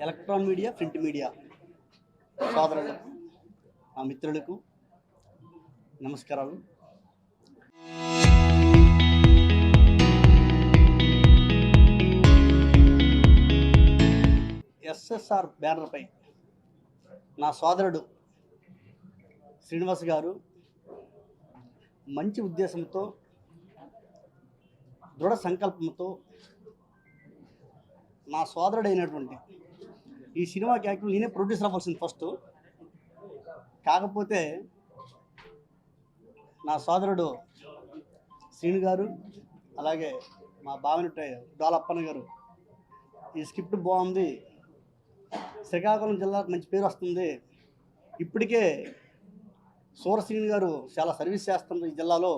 Electron media, print media సోదరులకు, మా మిత్రులకు నమస్కారాలు. ఎస్ఎస్ఆర్ బ్యానర్పై నా సోదరుడు శ్రీనివాస్ గారు మంచి ఉద్దేశంతో, దృఢ సంకల్పంతో నా సోదరుడైనటువంటి ఈ సినిమాకి యాక్చువల్ నేనే ప్రొడ్యూసర్ అవ్వాల్సింది ఫస్ట్. కాకపోతే నా సోదరుడు శ్రీను గారు, అలాగే మా బావనట్టు డోలప్పన్న గారు ఈ స్క్రిప్ట్ బాగుంది, శ్రీకాకుళం జిల్లాకు మంచి పేరు వస్తుంది, ఇప్పటికే సూరశ్రీని గారు చాలా సర్వీస్ చేస్తున్నారు, ఈ జిల్లాలో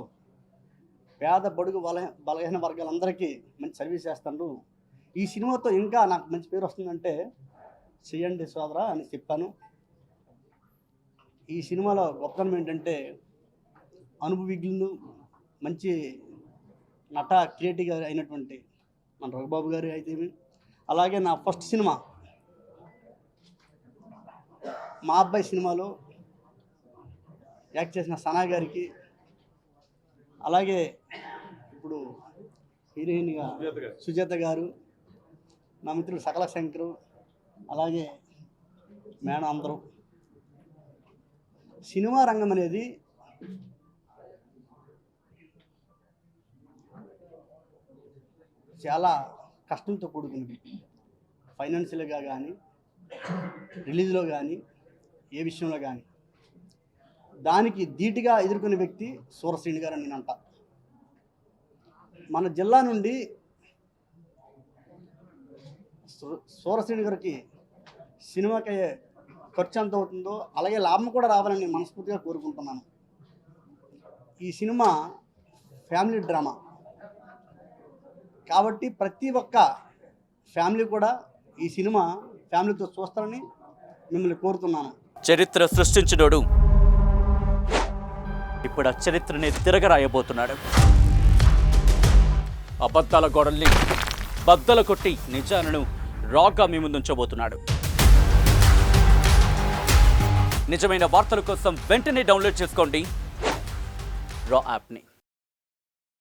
పేద బడుగు బలహీన వర్గాలందరికీ మంచి సర్వీస్ చేస్తున్నారు, ఈ సినిమాతో ఇంకా నాకు మంచి పేరు వస్తుందంటే చేయండి సోదరా అని చెప్పాను. ఈ సినిమాలో గొప్పతనం ఏంటంటే అనుభవజ్ఞులు, మంచి నట క్రియేటివ్గా అయినటువంటి మన రఘుబాబు గారు అయితే, అలాగే నా ఫస్ట్ సినిమా మా అబ్బాయి సినిమాలో యాక్ట్ చేసిన సనా గారికి, అలాగే ఇప్పుడు హీరోయిన్గా సుజాత గారు, నా మిత్రుడు సకల శంకరు, అలాగే మేడం అందరూ. సినిమా రంగం అనేది చాలా కష్టంతో కూడుకున్నది. ఫైనాన్షియల్గా కానీ, రిలీజ్లో కానీ, ఏ విషయంలో కానీ దానికి ధీటుగా ఎదుర్కొనే వ్యక్తి సూరశ్రీని గారు అని నేను అంటా. మన జిల్లా నుండి సూరశ్రీని గారికి సినిమాకి ఖర్చు ఎంత అవుతుందో అలాగే లాభం కూడా రావాలని నేను మనస్ఫూర్తిగా కోరుకుంటున్నాను. ఈ సినిమా ఫ్యామిలీ డ్రామా కాబట్టి ప్రతి ఒక్క ఫ్యామిలీ కూడా ఈ సినిమా ఫ్యామిలీతో చూస్తారని మిమ్మల్ని కోరుతున్నాను. చరిత్ర సృష్టించినోడు ఇప్పుడు ఆ చరిత్రని తిరగరాయబోతున్నాడు. అబద్ధాల గోడల్ని బద్దలు కొట్టి నిజాలను రాగా మీ ముందుంచబోతున్నాడు. నిజమైన వార్తల కోసం వెంటనే డౌన్లోడ్ చేసుకోండి రా యాప్ని.